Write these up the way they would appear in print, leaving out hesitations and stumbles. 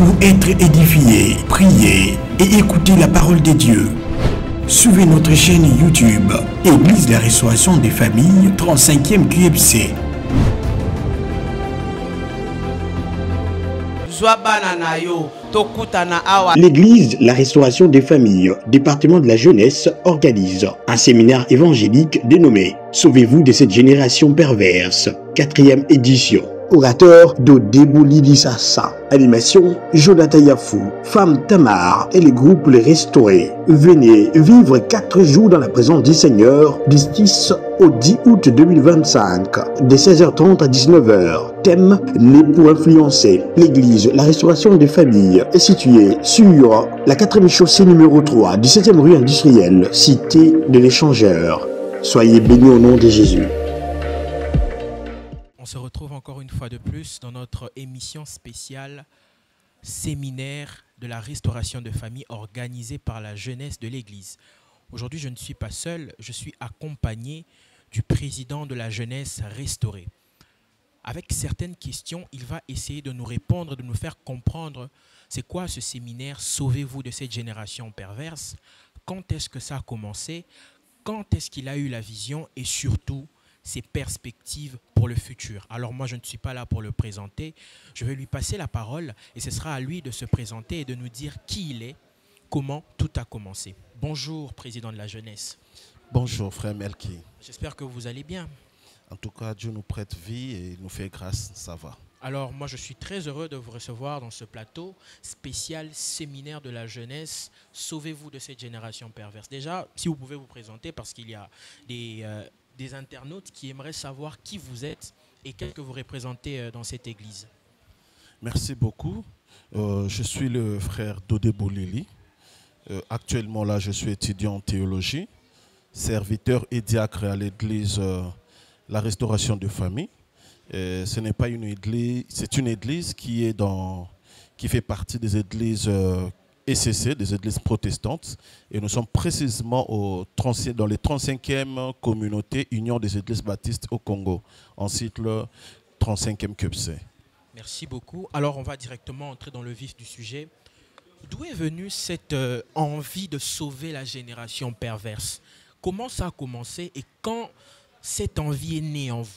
pour être édifié, prier et écouter la parole de Dieu. Suivez notre chaîne YouTube, Église la Restauration des Familles, 35e QFC. L'église La Restauration des Familles, département de la jeunesse, organise un séminaire évangélique dénommé « Sauvez-vous de cette génération perverse », 4e édition. Orateur Dodebo Lili-Sassa. Animation Jonathan Yafou, Femme Tamar et le groupe Les Restaurés. Venez vivre 4 jours dans la présence du Seigneur du 6 au 10 août 2025, de 16h30 à 19h. Thème, né pour influencer. L'église La Restauration des Familles est située sur la 4e chaussée numéro 3 du 7e rue industrielle, cité de l'Échangeur. Soyez bénis au nom de Jésus. On se retrouve encore une fois de plus dans notre émission spéciale séminaire de la restauration de famille organisée par la jeunesse de l'Église. Aujourd'hui, je ne suis pas seul, je suis accompagné du président de la jeunesse restaurée. Avec certaines questions, il va essayer de nous répondre, de nous faire comprendre c'est quoi ce séminaire « Sauvez-vous de cette génération perverse », quand est-ce que ça a commencé, quand est-ce qu'il a eu la vision et surtout ses perspectives pour le futur. Alors moi, je ne suis pas là pour le présenter. Je vais lui passer la parole et ce sera à lui de se présenter et de nous dire qui il est, comment tout a commencé. Bonjour, président de la jeunesse. Bonjour, frère Melki. J'espère que vous allez bien. En tout cas, Dieu nous prête vie et nous fait grâce, ça va. Alors moi, je suis très heureux de vous recevoir dans ce plateau spécial séminaire de la jeunesse. Sauvez-vous de cette génération perverse. Déjà, si vous pouvez vous présenter parce qu'il y a des internautes qui aimeraient savoir qui vous êtes et qu'est-ce que vous représentez dans cette église. Merci beaucoup. Je suis le frère Dodebo Lili. Actuellement, là, je suis étudiant en théologie, serviteur et diacre à l'église La Restauration de Famille. Ce n'est pas une église, c'est une église qui fait partie des églises ECC, des églises protestantes, et nous sommes précisément dans les 35e communautés Union des églises baptistes au Congo, en cycle 35e QFC. Merci beaucoup. Alors on va directement entrer dans le vif du sujet. D'où est venue cette envie de sauver la génération perverse? Comment ça a commencé et quand cette envie est née en vous?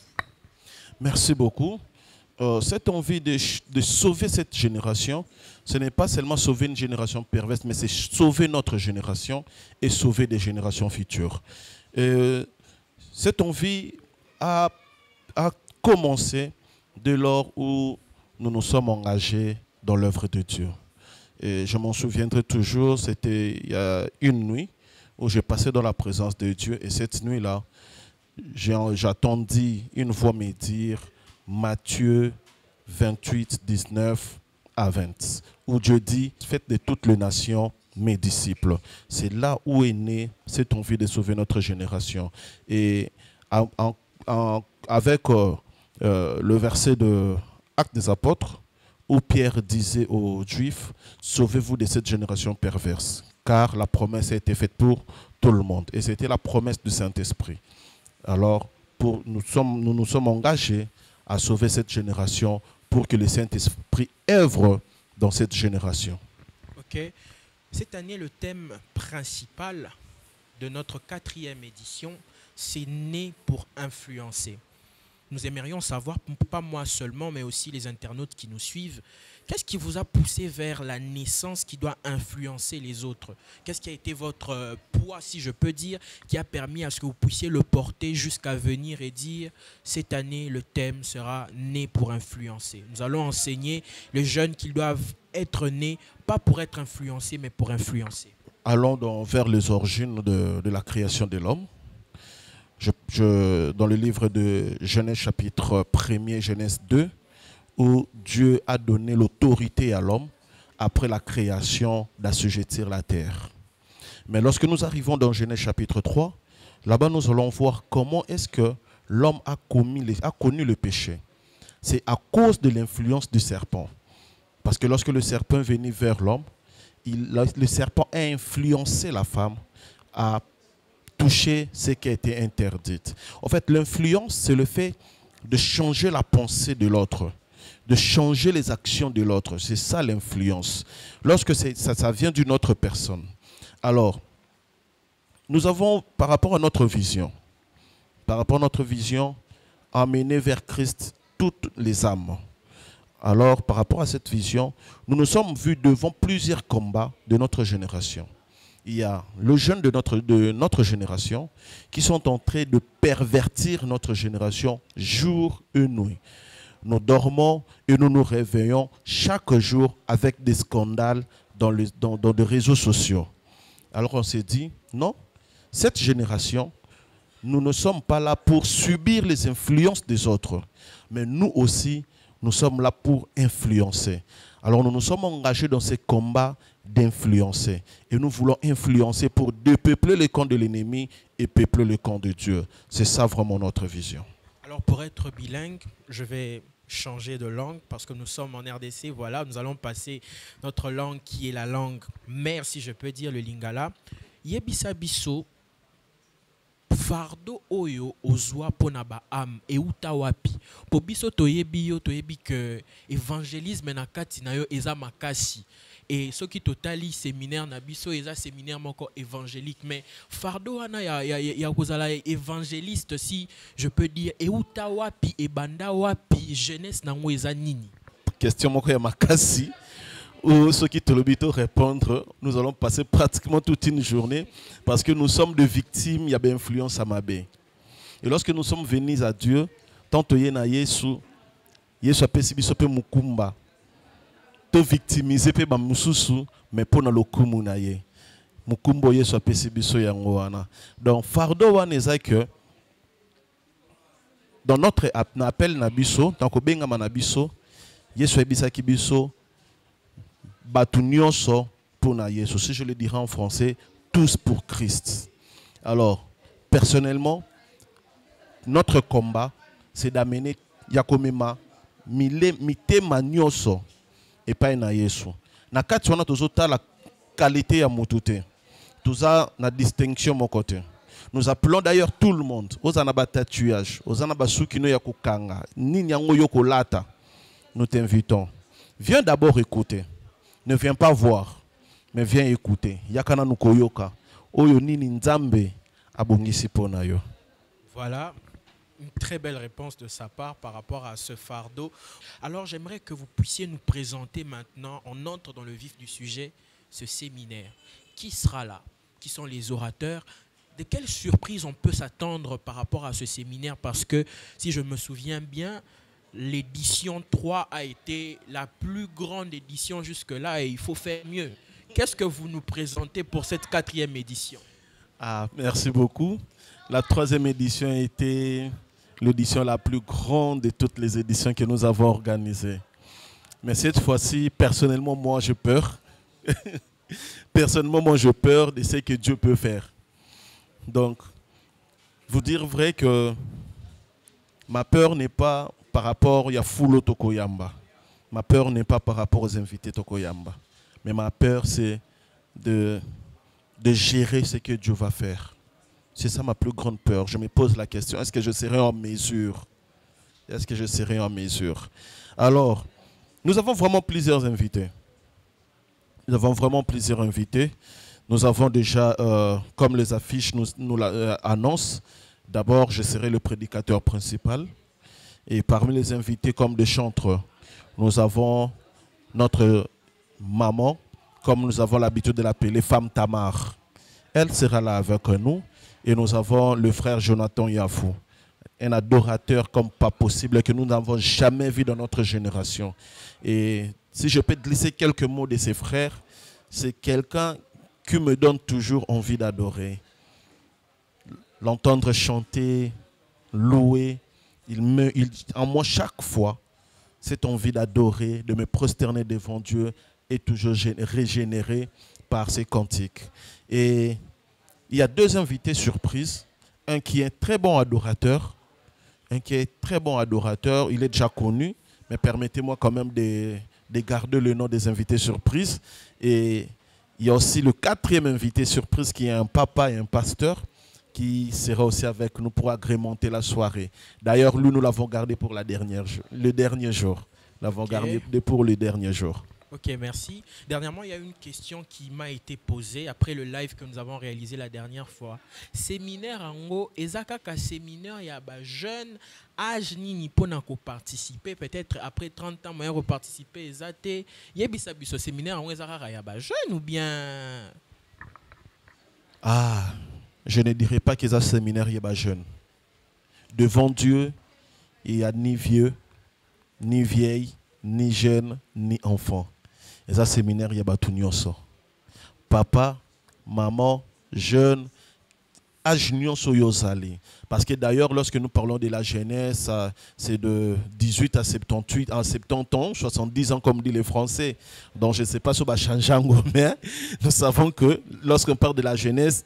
Merci beaucoup. Cette envie de sauver cette génération, ce n'est pas seulement sauver une génération perverse, mais c'est sauver notre génération et sauver des générations futures. Cette envie a commencé dès lors où nous nous sommes engagés dans l'œuvre de Dieu. Et je m'en souviendrai toujours, c'était il y a une nuit où j'ai passé dans la présence de Dieu. Et cette nuit-là, j'attendis une voix me dire Matthieu 28, 19 à 20, où Dieu dit « Faites de toutes les nations mes disciples ». C'est là où est née cette envie de sauver notre génération. Et avec le verset de Actes des Apôtres, où Pierre disait aux Juifs « Sauvez-vous de cette génération perverse », car la promesse a été faite pour tout le monde. Et c'était la promesse du Saint-Esprit. Alors, nous nous sommes engagés à sauver cette génération pour que le Saint-Esprit œuvre dans cette génération. Ok. Cette année, le thème principal de notre 4e édition, c'est « Né pour influencer ». Nous aimerions savoir, pas moi seulement, mais aussi les internautes qui nous suivent, qu'est-ce qui vous a poussé vers la naissance qui doit influencer les autres? Qu'est-ce qui a été votre poids, si je peux dire, qui a permis à ce que vous puissiez le porter jusqu'à venir et dire « Cette année, le thème sera né pour influencer ». Nous allons enseigner les jeunes qu'ils doivent être nés, pas pour être influencés, mais pour influencer. Allons donc vers les origines de la création de l'homme. Dans le livre de Genèse chapitre 1er, Genèse 2, où Dieu a donné l'autorité à l'homme après la création d'assujettir la terre. Mais lorsque nous arrivons dans Genèse chapitre 3, là-bas nous allons voir comment est-ce que l'homme a connu le péché. C'est à cause de l'influence du serpent. Parce que lorsque le serpent est venu vers l'homme, le serpent a influencé la femme à toucher ce qui a été interdit. En fait, l'influence, c'est le fait de changer la pensée de l'autre, de changer les actions de l'autre. C'est ça l'influence. Lorsque ça vient d'une autre personne. Alors, nous avons, par rapport à notre vision, amener vers Christ toutes les âmes. Alors, par rapport à cette vision, nous nous sommes vus devant plusieurs combats de notre génération. Il y a le jeune de notre génération qui sont en train de pervertir notre génération jour et nuit. Nous dormons et nous nous réveillons chaque jour avec des scandales dans les réseaux sociaux. Alors on s'est dit, non, cette génération, nous ne sommes pas là pour subir les influences des autres, mais nous aussi, nous sommes là pour influencer. Alors nous nous sommes engagés dans ces combats d'influencer. Et nous voulons influencer pour dépeupler les camps de l'ennemi et peupler le camp de Dieu. C'est ça vraiment notre vision. Alors pour être bilingue, je vais changer de langue parce que nous sommes en RDC. Voilà, nous allons passer notre langue qui est la langue mère, si je peux dire, le lingala. Yebisa biso fardo oyo ozwa pona ba am euta wapi po biso toyebi que évangélisme na kati na yo eza makasi et ce qui totali séminaire na biso eza séminaire moko évangélique mais fardo wana ya kozala évangéliste, si je peux dire, euta wapi e banda wapi jeunesse nango eza nini? Question moko ya makasi ou ceux qui te l'obito répondre, nous allons passer pratiquement toute une journée parce que nous sommes des victimes, il y a une influence à Mabé. Et lorsque nous sommes venus à Dieu, tant que Yena Yesu, Yesu a pésibi sope mukumba, to victimiser pe ba mususu, mais pour na lokumu na ye. Mukumbo Yesu a pésibi so yango wana. Donc fardo wana eza que dans notre appel na biso, tant que benga manabiso, Yesu ebisa ki biso Batunyoso pour na Yesu. Si je le dirais en français, tous pour Christ. Alors, personnellement, notre combat, c'est d'amener Yakomema mite manyoso et pas na Yesu. Na kati wana tozota la qualité ya mutute. Toza na distinction mon côté. Nous appelons d'ailleurs tout le monde. Ozana ba tatouage, ozana ba sukino ya kokanga, nini yango yoko lata. Nous t'invitons. Viens d'abord écouter. Ne viens pas voir, mais viens écouter. Yakana nukoyoka. Oyo nini nzambe abongisi pona yo. Voilà, une très belle réponse de sa part par rapport à ce fardeau. Alors j'aimerais que vous puissiez nous présenter maintenant, on entre dans le vif du sujet, ce séminaire. Qui sera là? Qui sont les orateurs? De quelle surprise on peut s'attendre par rapport à ce séminaire? Parce que si je me souviens bien, l'édition 3 a été la plus grande édition jusque-là et il faut faire mieux. Qu'est-ce que vous nous présentez pour cette 4e édition? Merci beaucoup. La 3e édition a été l'édition la plus grande de toutes les éditions que nous avons organisées. Mais cette fois-ci, personnellement, moi, j'ai peur. Personnellement, moi, j'ai peur de ce que Dieu peut faire. Donc, vous dire vrai que ma peur n'est pas par rapport à Fulo Tokoyamba. Ma peur n'est pas par rapport aux invités Tokoyamba. Mais ma peur, c'est de gérer ce que Dieu va faire. C'est ça ma plus grande peur. Je me pose la question, est-ce que je serai en mesure? Est-ce que je serai en mesure? Alors, nous avons vraiment plusieurs invités. Nous avons vraiment plusieurs invités. Nous avons déjà, comme les affiches nous annoncent, d'abord, je serai le prédicateur principal. Et parmi les invités comme des chantres, nous avons notre maman, comme nous avons l'habitude de l'appeler, Femme Tamar. Elle sera là avec nous. Et nous avons le frère Jonathan Yafou, un adorateur comme pas possible que nous n'avons jamais vu dans notre génération. Et si je peux glisser quelques mots de ses frères, c'est quelqu'un qui me donne toujours envie d'adorer. L'entendre chanter, louer, en moi chaque fois, cette envie d'adorer, de me prosterner devant Dieu est toujours régénérée par ces cantiques. Et il y a 2 invités surprises. Un qui est très bon adorateur. Il est déjà connu, mais permettez-moi quand même de garder le nom des invités surprises. Et il y a aussi le 4e invité surprise qui est un papa et un pasteur qui sera aussi avec nous pour agrémenter la soirée. D'ailleurs, nous l'avons gardé pour le dernier jour. l'avons gardé pour les derniers jours. Ok, merci. Dernièrement, il y a une question qui m'a été posée après le live que nous avons réalisé la dernière fois. Séminaire en haut, ezakaka séminaire, il y a des jeunes, âge ni pour participer, peut-être après 30 ans, moi participer, il y a des séminaire en haut, il y a des jeunes ou bien... Ah, je ne dirais pas qu'il y a un séminaire, il y a des jeunes. Devant Dieu, il n'y a ni vieux, ni vieille, ni jeune, ni enfant. Et ça, séminaire, il y a tout nyonso. Papa, maman, jeune, âge nyonso yozali. Parce que d'ailleurs, lorsque nous parlons de la jeunesse, c'est de 18 à 78, à 70 ans, 70 ans comme disent les Français. Donc je ne sais pas si on va changer en gros, mais nous savons que lorsqu'on parle de la jeunesse,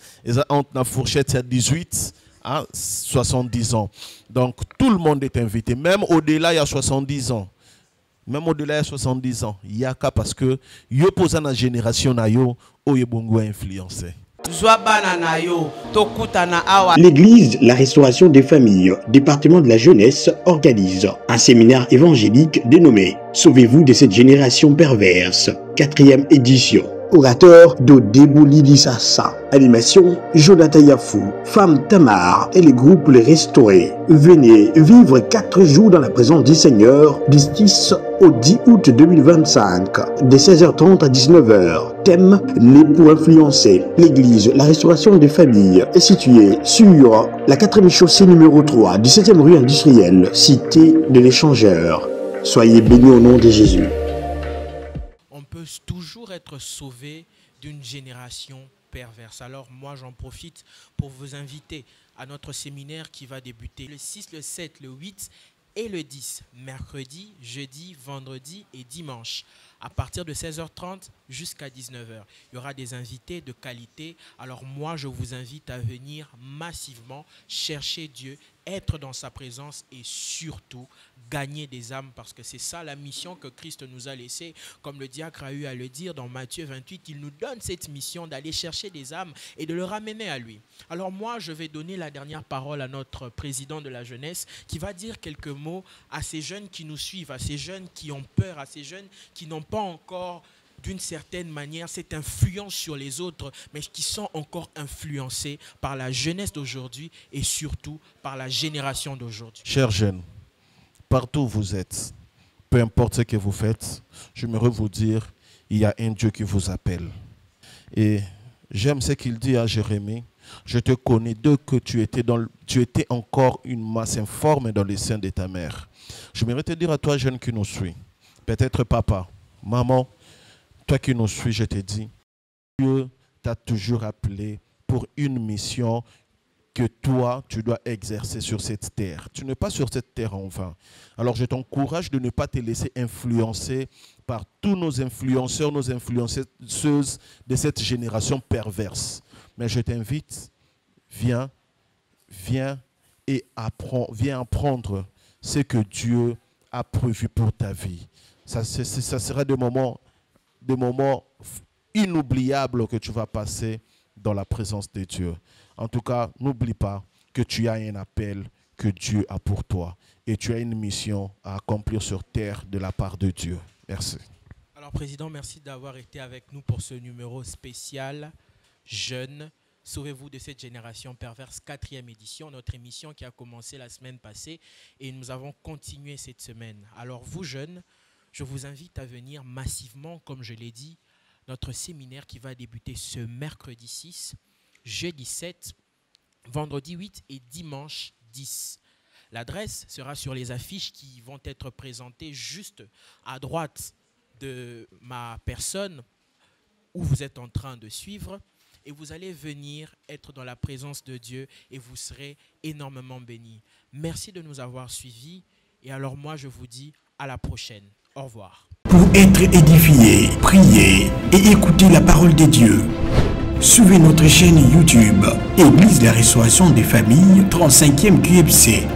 entre la fourchette, il y a 18 à 70 ans. Donc tout le monde est invité, même au-delà, il y a 70 ans. Même au-delà de 70 ans, il y a qu'à parce que yo pose la génération na yo o ye bongo influencé. L'église La Restauration des Familles, département de la jeunesse, organise un séminaire évangélique dénommé « Sauvez-vous de cette génération perverse », 4e édition. Orateur Dodebo Lili Sassa. Animation Jonathan Yafou, Femme Tamar et les groupes Les Restaurés. Venez vivre 4 jours dans la présence du Seigneur du 6 au 10 août 2025, de 16h30 à 19h. Thème Né pour influencer. L'église La Restauration des Familles est située sur la 4e chaussée numéro 3, 17e rue industrielle, cité de l'Échangeur. Soyez bénis au nom de Jésus. On peut toujours être sauvé d'une génération perverse. Alors moi, j'en profite pour vous inviter à notre séminaire qui va débuter le 6, le 7, le 8 et le 10, mercredi, jeudi, vendredi et dimanche, à partir de 16h30 jusqu'à 19h. Il y aura des invités de qualité. Alors moi, je vous invite à venir massivement chercher Dieu, être dans sa présence et surtout gagner des âmes, parce que c'est ça la mission que Christ nous a laissée. Comme le diacre a eu à le dire dans Matthieu 28, il nous donne cette mission d'aller chercher des âmes et de le ramener à lui. Alors moi, je vais donner la dernière parole à notre président de la jeunesse qui va dire quelques mots à ces jeunes qui nous suivent, à ces jeunes qui ont peur, à ces jeunes qui n'ont pas encore d'une certaine manière cette influence sur les autres, mais qui sont encore influencés par la jeunesse d'aujourd'hui et surtout par la génération d'aujourd'hui. Chers jeunes, partout où vous êtes, peu importe ce que vous faites, j'aimerais vous dire, il y a un Dieu qui vous appelle. Et j'aime ce qu'il dit à Jérémie, je te connais dès que tu étais encore une masse informe dans les seins de ta mère. J'aimerais te dire à toi, jeune qui nous suit, peut-être papa, maman, toi qui nous suis, je te dis, Dieu t'a toujours appelé pour une mission que toi, tu dois exercer sur cette terre. Tu n'es pas sur cette terre en vain. Alors, je t'encourage de ne pas te laisser influencer par tous nos influenceurs, nos influenceuses de cette génération perverse. Mais je t'invite, viens et apprends, viens apprendre ce que Dieu a prévu pour ta vie. Ça sera des moments inoubliables que tu vas passer dans la présence de Dieu. En tout cas, n'oublie pas que tu as un appel que Dieu a pour toi et tu as une mission à accomplir sur terre de la part de Dieu. Merci. Alors, Président, merci d'avoir été avec nous pour ce numéro spécial Jeunes. Sauvez-vous de cette génération perverse, 4e édition, notre émission qui a commencé la semaine passée et nous avons continué cette semaine. Alors, vous jeunes, je vous invite à venir massivement, comme je l'ai dit, notre séminaire qui va débuter ce mercredi 6, jeudi 7, vendredi 8 et dimanche 10. L'adresse sera sur les affiches qui vont être présentées juste à droite de ma personne où vous êtes en train de suivre. Et vous allez venir être dans la présence de Dieu et vous serez énormément bénis. Merci de nous avoir suivis. Et alors moi, je vous dis à la prochaine. Au revoir. Pour être édifié, prier et écouter la parole de Dieu, suivez notre chaîne YouTube Église La Restauration des Familles, 35e QFC.